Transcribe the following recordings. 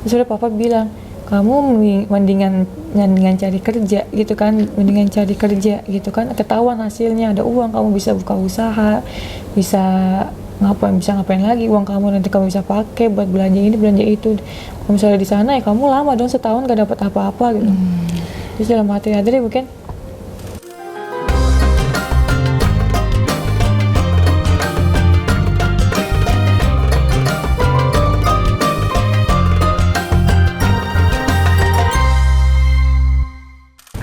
Terus udah papa bilang, kamu mendingan cari kerja gitu kan, mendingan cari kerja gitu kan, ketahuan hasilnya ada uang, kamu bisa buka usaha, bisa ngapain lagi uang kamu, nanti kamu bisa pakai buat belanja ini belanja itu. Kalau misalnya di sana ya kamu lama dong, setahun gak dapat apa-apa gitu. Terus dalam hati Adri mungkin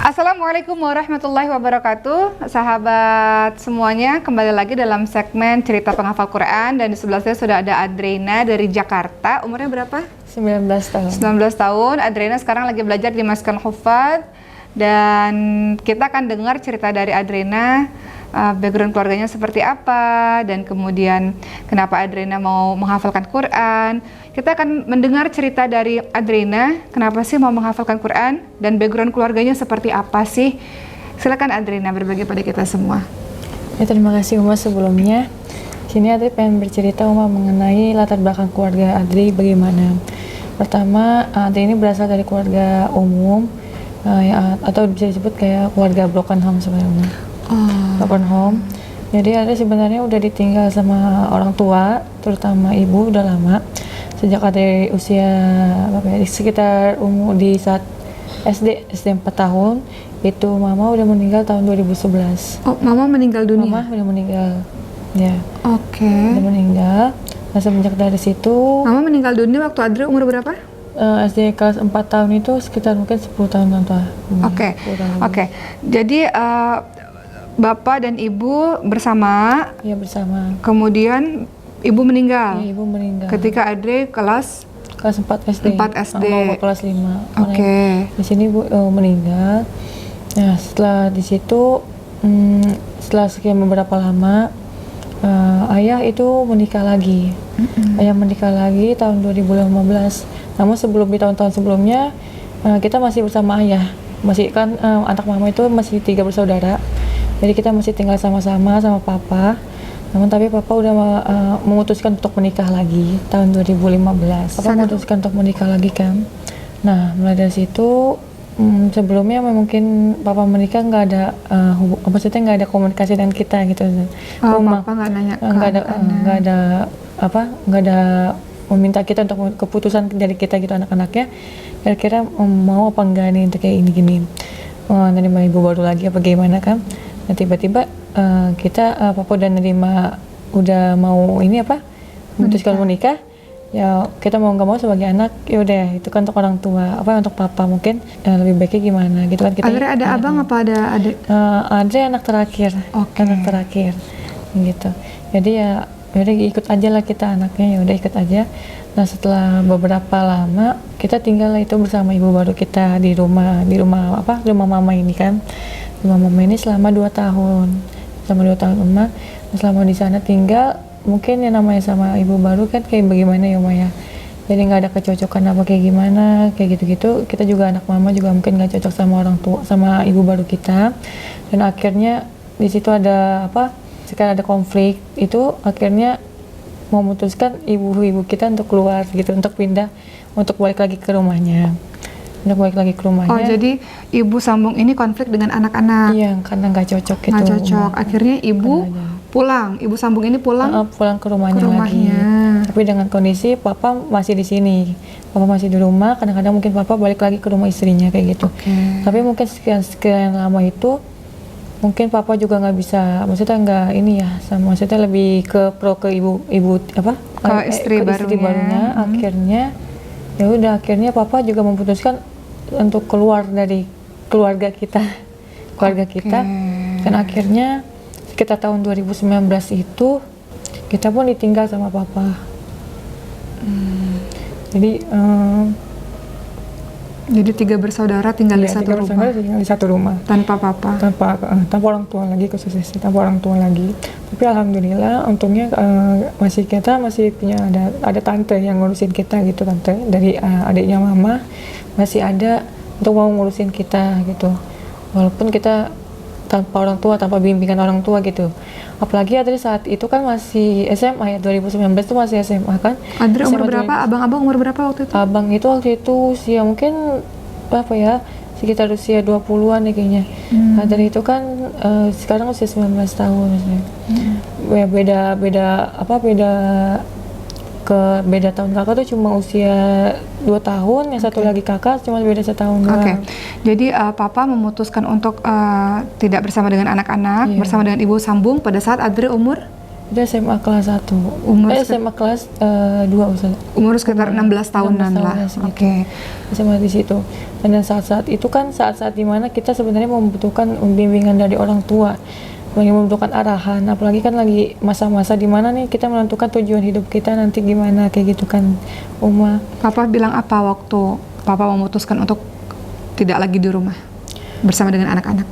Assalamualaikum warahmatullahi wabarakatuh. Sahabat semuanya, kembali lagi dalam segmen cerita penghafal Quran. Dan di sebelah saya sudah ada Adrena dari Jakarta. Umurnya berapa? 19 tahun. 19 tahun. Adrena sekarang lagi belajar di Maskan Hufad. Dan kita akan dengar cerita dari Adrena, background keluarganya seperti apa, dan kemudian kenapa Adrena mau menghafalkan Quran. Kita akan mendengar cerita dari Adrena, kenapa sih mau menghafalkan Quran, dan background keluarganya seperti apa sih. Silakan Adrena berbagi pada kita semua. Ya, terima kasih Uma sebelumnya. Sini Adri pengen bercerita Uma mengenai latar belakang keluarga Adri bagaimana. Pertama, Adri ini berasal dari keluarga umum, atau bisa disebut kayak keluarga broken home sebenarnya. Broken home. Jadi Adri sebenarnya udah ditinggal sama orang tua, terutama ibu udah lama. Sejak Adri usia sekitar umur di saat SD 4 tahun, itu mama udah meninggal tahun 2011. Oh, mama meninggal dunia? Mama udah meninggal. Ya. Oke. Udah meninggal. Nah, semenjak dari situ, Mama meninggal dunia waktu Adri umur berapa? SD kelas 4 tahun itu sekitar mungkin 10 tahun tua. Oke. Jadi Bapak dan Ibu bersama? Iya, bersama. Kemudian Ibu meninggal? Iya, Ibu meninggal. Ketika Adri kelas 4 SD. 4 SD. Mau kelas 5. Oke. Di sini Ibu meninggal. Nah, setelah di situ, setelah sekian beberapa lama, ayah itu menikah lagi. Ayah menikah lagi tahun 2015. Namun sebelum di tahun-tahun sebelumnya, kita masih bersama ayah. Masih kan anak mama itu masih 3 bersaudara. Jadi kita masih tinggal sama-sama sama papa. Namun tapi papa udah memutuskan untuk menikah lagi tahun 2015. Papa memutuskan untuk menikah lagi kan. Nah, mulai dari situ, sebelumnya mungkin papa menikah nggak ada maksudnya nggak ada komunikasi dengan kita gitu. Papa nggak nanya nggak ada meminta kita untuk keputusan dari kita gitu, anak-anaknya kira-kira mau apa enggak nih untuk kayak ini gini, nerima ibu baru lagi apa gimana kan. Nah, tiba-tiba kita papa udah nerima, udah mau ini memutuskan menikah. Ya kita mau nggak mau sebagai anak, ya udah itu kan untuk orang tua, untuk papa mungkin lebih baiknya gimana gitu kan. Kita ada abang apa ada adik? Ada anak terakhir. Anak terakhir gitu. Jadi ya udah ikut aja lah kita anaknya, ya udah ikut aja. Nah, setelah beberapa lama kita tinggal lah itu bersama ibu baru kita di rumah mama ini kan. Rumah mama ini selama 2 tahun. Selama 2 tahun Uma. Selama di sana tinggal, mungkin yang namanya sama ibu baru kan kayak bagaimana ya Uma ya. Jadi nggak ada kecocokan apa kayak gimana, kayak gitu-gitu. Kita juga anak mama juga mungkin nggak cocok sama orang tua, sama ibu baru kita. Dan akhirnya di situ ada sekarang ada konflik, itu akhirnya memutuskan ibu-ibu kita untuk keluar gitu, untuk pindah, untuk balik lagi ke rumahnya. Oh, jadi ibu sambung ini konflik dengan anak-anak? Iya, karena nggak cocok gitu. Nggak cocok. Akhirnya ibu pulang, ibu sambung ini pulang ke rumahnya lagi. Tapi dengan kondisi papa masih di sini. Papa masih di rumah, kadang-kadang mungkin papa balik lagi ke rumah istrinya kayak gitu. Tapi mungkin sekian lama itu mungkin papa juga nggak bisa, maksudnya nggak ini ya, maksudnya lebih ke ibu istri barunya. Akhirnya papa juga memutuskan untuk keluar dari keluarga kita. Dan akhirnya sekitar tahun 2019 itu kita pun ditinggal sama papa. Jadi 3 bersaudara tinggal di satu rumah tanpa papa, tanpa orang tua lagi, khususnya tanpa orang tua lagi. Tapi alhamdulillah untungnya kita masih punya ada tante yang ngurusin kita gitu, tante dari adiknya mama masih ada untuk mau ngurusin kita gitu. Walaupun kita tanpa orang tua, tanpa bimbingan orang tua gitu. Apalagi Adri saat itu kan masih SMA ya, 2019 itu masih SMA kan. Adri umur SMA berapa? Abang-abang umur berapa waktu itu? Abang itu waktu itu usia mungkin apa ya, sekitar usia 20-an nih kayaknya. Adri itu kan sekarang usia 19 tahun maksudnya. Ya, beda tahun. Kakak tuh cuma usia 2 tahun, yang satu lagi kakak cuma beda setahun doang. Oke. Jadi papa memutuskan untuk tidak bersama dengan anak-anak, Iya. bersama dengan ibu sambung pada saat Adri umur Dia SMA kelas 1. SMA kelas 2 misalnya. umur sekitar 16 tahunan 16 lah. tahun ya, segitu. Oke. SMA di situ. Dan saat-saat itu kan saat-saat dimana kita sebenarnya membutuhkan bimbingan dari orang tua, lagi membutuhkan arahan, apalagi kan lagi masa-masa dimana nih kita menentukan tujuan hidup kita nanti gimana kayak gitu kan, Uma. Papa bilang apa waktu papa memutuskan untuk tidak lagi di rumah bersama dengan anak-anak?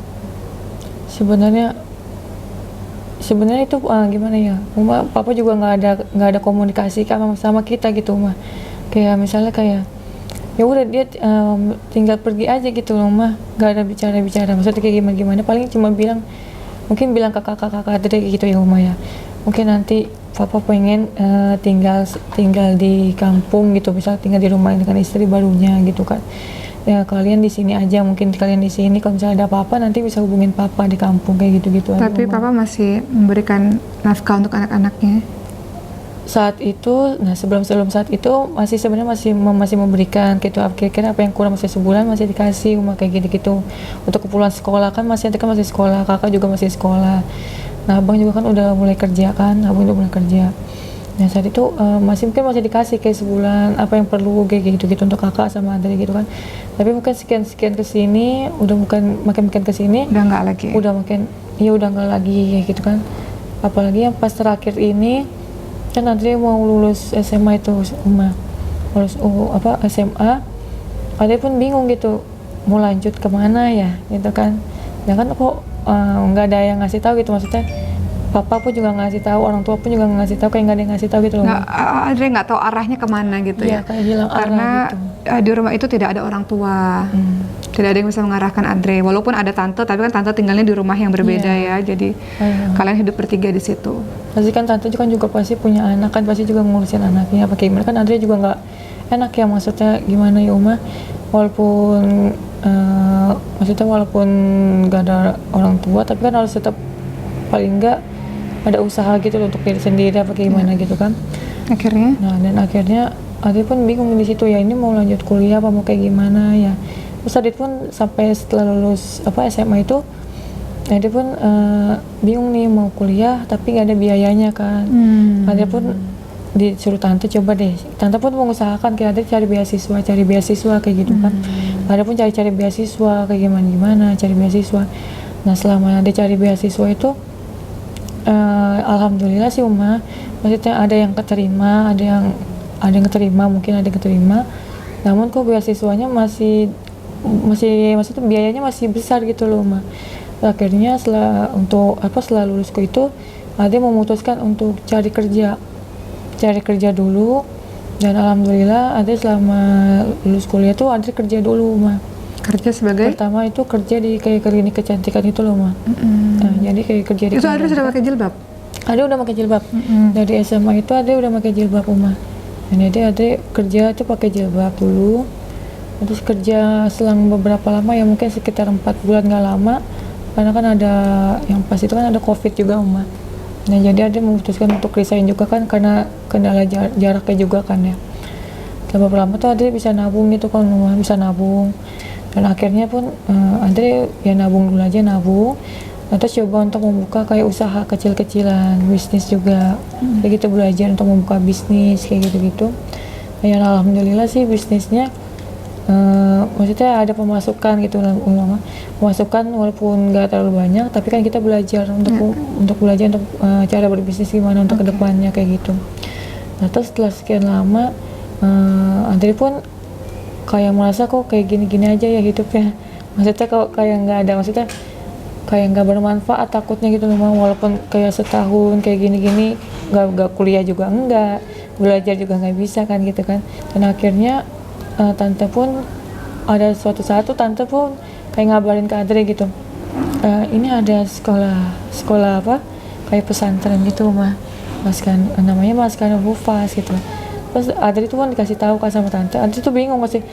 Sebenarnya itu gimana ya, Uma, Papa juga nggak ada komunikasi sama kita gitu, Uma. Kayak misalnya kayak ya udah dia tinggal pergi aja gitu loh, Uma. Nggak ada bicara-bicara. Maksudnya kayak gimana? Paling cuma mungkin bilang ke kakak-kakak tadi gitu ya, Uma ya. Mungkin nanti Papa pengen tinggal di kampung gitu, bisa tinggal di rumah dengan istri barunya gitu kan. Ya kalian di sini aja, mungkin kalian di sini kalau misalnya ada apa-apa nanti bisa hubungin Papa di kampung kayak gitu-gitu. Tapi Papa masih memberikan nafkah untuk anak-anaknya. Saat itu, nah sebelum saat itu masih sebenarnya masih memberikan gitu, kira-kira apa yang kurang masih sebulan masih dikasih, kayak gitu-gitu. Untuk keperluan sekolah kan masih masih sekolah, kakak juga masih sekolah. Nah abang juga kan udah mulai kerja kan, abang udah mulai kerja. Nah saat itu masih dikasih kayak sebulan apa yang perlu kayak gitu-gitu untuk kakak sama Adri gitu kan. Tapi mungkin sekian kesini udah makin kesini Udah nggak lagi. udah nggak lagi kayak gitu kan. Apalagi yang pas terakhir ini kan Adri mau lulus SMA itu, lulus SMA. Adri pun bingung gitu mau lanjut kemana ya gitu kan. Ya kan kok nggak ada yang ngasih tahu gitu, maksudnya Papa pun juga ngasih tahu, orang tua pun juga ngasih tahu, kayak nggak ada yang ngasih tahu gitu loh. Adri nggak tahu arahnya kemana gitu Iya, ya. kayak hilang Karena arah gitu. di rumah itu tidak ada orang tua, tidak ada yang bisa mengarahkan Adri. Walaupun ada tante, tapi kan tante tinggalnya di rumah yang berbeda ya. Jadi kalian hidup bertiga di situ. Pasti kan tante juga pasti punya anak kan, pasti juga ngurusin anaknya. Pakai gimana kan Adri juga nggak enak ya, maksudnya gimana ya Uma. Walaupun walaupun nggak ada orang tua, tapi kan harus tetap paling nggak ada usaha gitu loh untuk diri sendiri apa gimana gitu kan. Akhirnya Adit pun bingung di situ ya, ini mau lanjut kuliah apa mau kayak gimana ya. Terus Adit pun sampai setelah lulus SMA itu Adit pun bingung nih mau kuliah tapi nggak ada biayanya kan. Adit pun disuruh tante coba deh, tante pun mengusahakan kayak Adit cari beasiswa kayak gitu kan. Adit pun cari beasiswa kayak gimana cari beasiswa. Nah selama Adit cari beasiswa itu alhamdulillah sih Uma, maksudnya ada yang keterima, ada yang keterima, mungkin ada yang keterima. Namun kok beasiswanya masih maksudnya biayanya masih besar gitu loh Uma. Akhirnya setelah lulusku itu Ade memutuskan untuk cari kerja dulu, dan alhamdulillah Ade selama lulus kuliah tuh Ade kerja dulu Uma. Kerja sebagai? Pertama itu kerja di kayak klinik kecantikan itu loh, Ma. Nah, jadi kayak kerja di itu Adri sudah pakai jilbab? Adri udah pakai jilbab. Dari SMA itu Adri udah pakai jilbab, Uma. Dan jadi Adri kerja itu pakai jilbab dulu. Terus kerja selang beberapa lama ya, mungkin sekitar 4 bulan nggak lama. Karena kan ada yang pas itu kan ada COVID juga, Uma. Nah, jadi Adri memutuskan untuk resign juga kan karena kendala jaraknya juga kan ya. Setelah beberapa lama tuh Adri bisa nabung gitu kan, Uma, bisa nabung. Dan akhirnya pun Andre ya nabung dulu aja, terus coba untuk membuka kayak usaha kecil-kecilan, bisnis juga, kayak gitu, belajar untuk membuka bisnis kayak gitu-gitu. Ya alhamdulillah sih bisnisnya maksudnya ada pemasukan gitu lah, pemasukan walaupun nggak terlalu banyak, tapi kan kita belajar untuk belajar cara berbisnis gimana untuk kedepannya kayak gitu. Nah terus setelah sekian lama Andre pun kayak merasa kok kayak gini-gini aja ya hidupnya, maksudnya kok kayak nggak ada, maksudnya kayak nggak bermanfaat takutnya gitu loh, walaupun kayak setahun kayak gini-gini nggak kuliah juga enggak, belajar juga nggak bisa kan gitu kan. Dan akhirnya tante pun ada suatu saat tuh tante pun kayak ngabarin ke Adri gitu, Ini ada sekolah apa kayak pesantren gitu mah, namanya Maskan Hufaz gitu. Terus Adri tuh kan dikasih tahu kan sama tante, Adri tuh bingung masih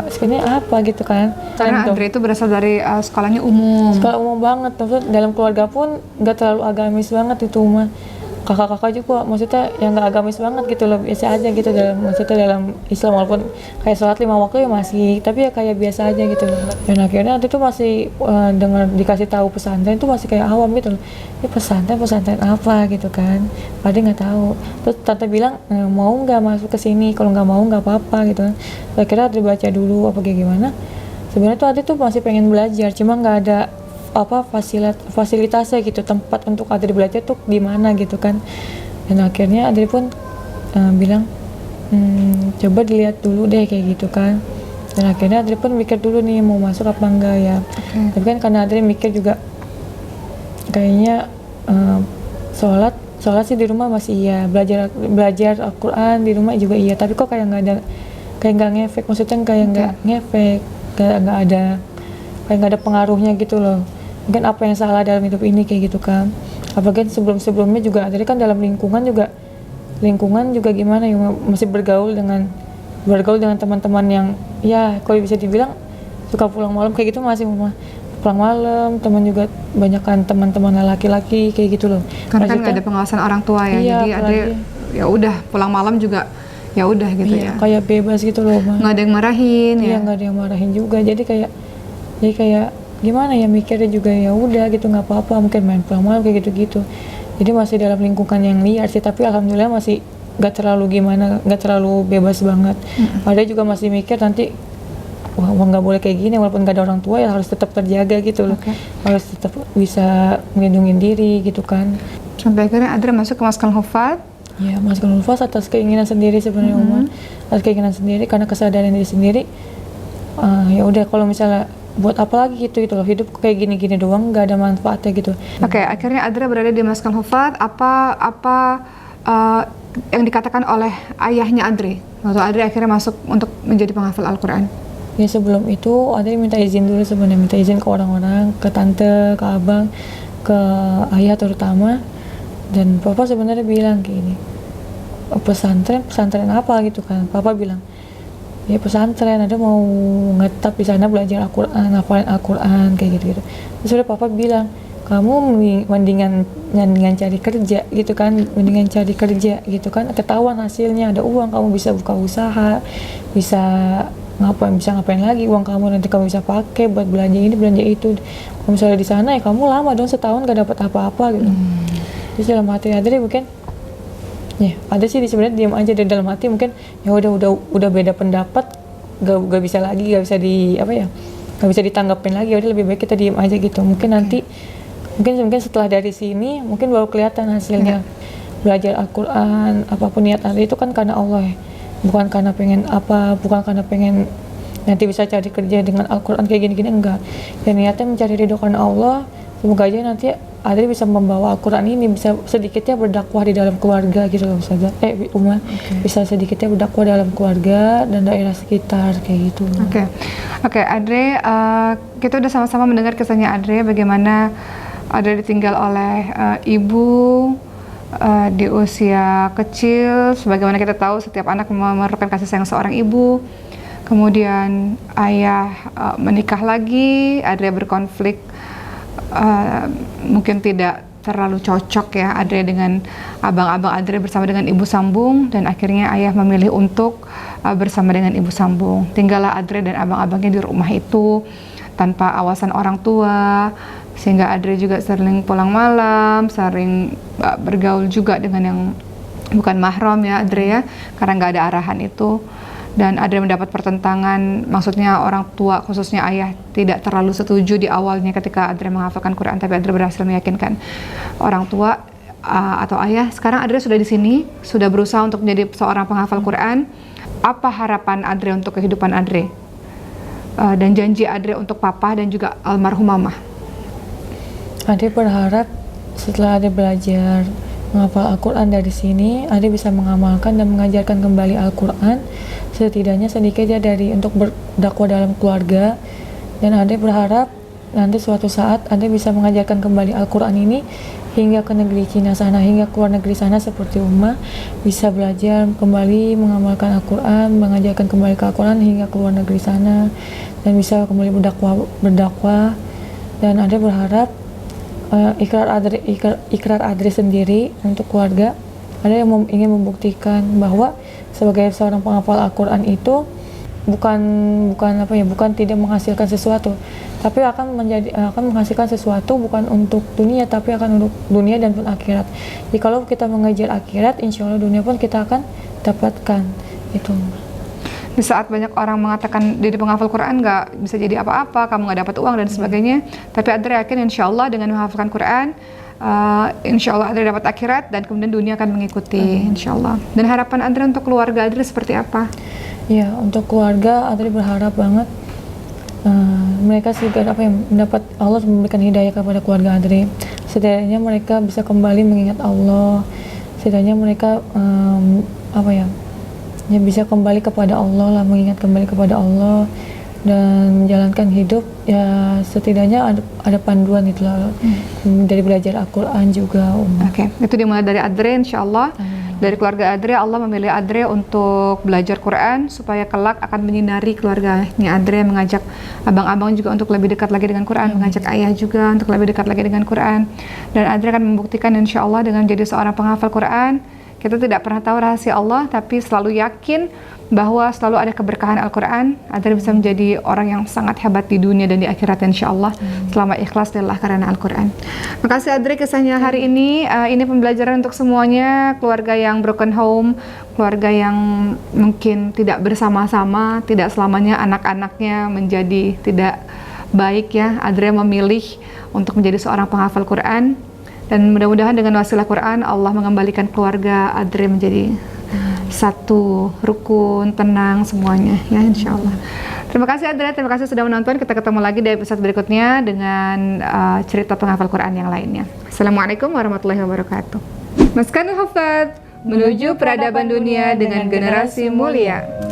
sebenarnya apa gitu kan. Karena Adri itu berasal dari sekolahnya umum. Sekolah umum banget, terus dalam keluarga pun nggak terlalu agamis banget itu mah. Kakak-kakak juga maksudnya yang nggak agamis banget gitu loh, biasa aja gitu dalam Islam, walaupun kayak sholat 5 waktu ya masih, tapi ya kayak biasa aja gitu loh. Dan akhirnya Adri tuh masih dengar dikasih tahu pesantren itu masih kayak awam gitu loh. Ini pesantren apa gitu kan, padahal nggak tahu. Terus tante bilang mau nggak masuk ke sini, kalau nggak mau nggak apa-apa gitu kan. Akhirnya Adri baca dulu apa kayak gimana. Sebenarnya tuh Adri tuh masih pengen belajar, cuma nggak ada apa fasilitasnya gitu, tempat untuk Adri belajar tuh di mana gitu kan. Dan akhirnya Adri pun bilang coba dilihat dulu deh kayak gitu kan. Dan akhirnya Adri pun mikir dulu nih mau masuk apa enggak ya. Tapi kan karena Adri mikir juga kayaknya sholat sih di rumah masih iya, belajar Al-Quran di rumah juga iya, tapi kok kayak nggak ngefek, maksudnya kayak nggak ngefek, kayak nggak ada pengaruhnya gitu loh. Mungkin apa yang salah dalam hidup ini kayak gitu kan. Apalagi sebelumnya juga Adri kan dalam lingkungan juga gimana ya, masih bergaul dengan teman-teman yang ya kalau bisa dibilang suka pulang malam kayak gitu, masih pulang malam, teman juga banyak kan teman-teman laki-laki kayak gitu loh. Karena kan nggak ada pengawasan orang tua ya, iya, jadi Adri ya udah pulang malam juga ya udah gitu ya. Kayak bebas gitu loh, nggak ada yang marahin ya. Iya, nggak ada yang marahin juga, jadi kayak gimana ya, mikirnya juga ya udah gitu, nggak apa-apa, mungkin main pulang malam kayak gitu-gitu. Jadi masih dalam lingkungan yang liar sih, tapi alhamdulillah masih nggak terlalu bebas banget. Ada juga masih mikir nanti wah nggak boleh kayak gini, walaupun nggak ada orang tua ya harus tetap terjaga gitu loh. Harus tetap bisa melindungi diri gitu kan. Sampai akhirnya Adri masuk ke Maskan Hufaz. Ya, Maskan Hufaz atas keinginan sendiri sebenarnya, atas keinginan sendiri, karena kesadaran diri sendiri. Ya udah, kalau misalnya buat apa lagi gitu loh, hidup kayak gini-gini doang nggak ada manfaatnya gitu. Oke, akhirnya Adri berada di Maskan Hufaz. Apa yang dikatakan oleh ayahnya Adri waktu Adri akhirnya masuk untuk menjadi penghafal Al-Quran? Ya sebelum itu Adri minta izin dulu sebenarnya, minta izin ke orang-orang, ke tante, ke abang, ke ayah terutama. Dan papa sebenarnya bilang kayak gini, pesantren apa gitu kan. Papa bilang ya pesantren, ada mau ngetap di sana belajar Al-Quran, hafalin Al-Quran kayak gitu. Terus udah papa bilang, kamu mendingan cari kerja gitu kan, ketahuan hasilnya, ada uang, kamu bisa buka usaha, bisa ngapain lagi, uang kamu nanti kamu bisa pakai buat belanja ini belanja itu. Kalau misalnya di sana ya kamu lama dong, setahun gak dapat apa-apa gitu. Terus dalam hati Adri mungkin ya ada sih sebenarnya diam aja, dari dalam hati mungkin ya udah beda pendapat, gak bisa ditanggapin lagi, udah lebih baik kita diam aja gitu. Mungkin nanti mungkin setelah dari sini mungkin baru kelihatan hasilnya. Belajar Al-Quran, apapun niat Adri itu kan karena Allah ya, bukan karena pengen nanti bisa cari kerja dengan Al-Quran kayak gini-gini, enggak. Ya niatnya mencari ridho karena Allah. Semoga aja nanti Adri bisa membawa Al-Quran ini, bisa sedikitnya berdakwah di dalam keluarga gitu loh Ustazah. Bisa sedikitnya berdakwah dalam keluarga dan daerah sekitar kayak gitu. Oke, Adri, kita udah sama-sama mendengar kisahnya Adri, bagaimana Adri ditinggal oleh ibu di usia kecil. Sebagaimana kita tahu setiap anak memerlukan kasih sayang seorang ibu. Kemudian ayah menikah lagi, Adri berkonflik, mungkin tidak terlalu cocok ya Adri dengan abang-abang Adri bersama dengan ibu sambung, dan akhirnya ayah memilih untuk bersama dengan ibu sambung. Tinggallah Adri dan abang-abangnya di rumah itu tanpa awasan orang tua, sehingga Adri juga sering pulang malam, sering bergaul juga dengan yang bukan mahram ya Adri ya, karena nggak ada arahan itu. Dan Adri mendapat pertentangan, maksudnya orang tua khususnya ayah tidak terlalu setuju di awalnya ketika Adri menghafalkan Quran, tapi Adri berhasil meyakinkan orang tua atau ayah. Sekarang Adri sudah di sini, sudah berusaha untuk menjadi seorang penghafal Quran. Apa harapan Adri untuk kehidupan Adri? Dan janji Adri untuk papa dan juga almarhum mama? Adri berharap setelah Adri belajar menghafal Al-Quran dari sini, Adri bisa mengamalkan dan mengajarkan kembali Al-Quran setidaknya sedikit ya, dari untuk berdakwah dalam keluarga. Dan Adri berharap nanti suatu saat Adri bisa mengajarkan kembali Al-Quran ini hingga ke negeri Cina sana, hingga ke luar negeri sana seperti Umma bisa belajar kembali mengamalkan Al-Quran, mengajarkan kembali ke Al-Quran hingga ke luar negeri sana, dan bisa kembali berdakwah. Dan Adri berharap ikrar Adri sendiri untuk keluarga, ada yang ingin membuktikan bahwa sebagai seorang penghafal Al-Quran itu bukan tidak menghasilkan sesuatu, tapi akan menghasilkan sesuatu bukan untuk dunia, tapi akan untuk dunia dan pun akhirat. Jadi kalau kita mengejar akhirat, insya Allah dunia pun kita akan dapatkan itu. Di saat banyak orang mengatakan jadi penghafal Quran nggak bisa jadi apa-apa, kamu nggak dapat uang dan sebagainya, tapi Adri yakin insya Allah dengan menghafalkan Quran, insya Allah Adri dapat akhirat dan kemudian dunia akan mengikuti, insya Allah. Dan harapan Adri untuk keluarga Adri seperti apa? Ya, untuk keluarga Adri berharap banget mereka segera mendapat Allah memberikan hidayah kepada keluarga Adri. Setidaknya mereka bisa kembali mengingat Allah. Setidaknya mereka bisa kembali kepada Allah lah, mengingat kembali kepada Allah dan menjalankan hidup. Ya setidaknya ada panduan itu lah dari belajar Al-Quran juga. Oke, itu dimulai dari Adri, insya Allah. Dari keluarga Adri, Allah memilih Adri untuk belajar Quran supaya kelak akan menyinari keluarganya Adri, mengajak abang-abang juga untuk lebih dekat lagi dengan Quran, mengajak ayah juga untuk lebih dekat lagi dengan Quran. Dan Adri akan membuktikan insya Allah dengan jadi seorang penghafal Quran. Kita tidak pernah tahu rahasia Allah, tapi selalu yakin bahwa selalu ada keberkahan Al-Quran. Adri bisa menjadi orang yang sangat hebat di dunia dan di akhirat insya Allah, selama ikhlas lillah karena Al-Quran. Makasih Adri kisahnya hari ini. Ini pembelajaran untuk semuanya, keluarga yang broken home, keluarga yang mungkin tidak bersama-sama, tidak selamanya anak-anaknya menjadi tidak baik ya. Adri memilih untuk menjadi seorang penghafal Quran, dan mudah-mudahan dengan wasilah Quran Allah mengembalikan keluarga Adri menjadi satu rukun, tenang semuanya ya insya Allah. Terima kasih Adri, terima kasih sudah menonton. Kita ketemu lagi di episode berikutnya dengan cerita penghafal Quran yang lainnya. Assalamualaikum warahmatullahi wabarakatuh. Maskanul Hufadz, menuju peradaban dunia dengan generasi mulia.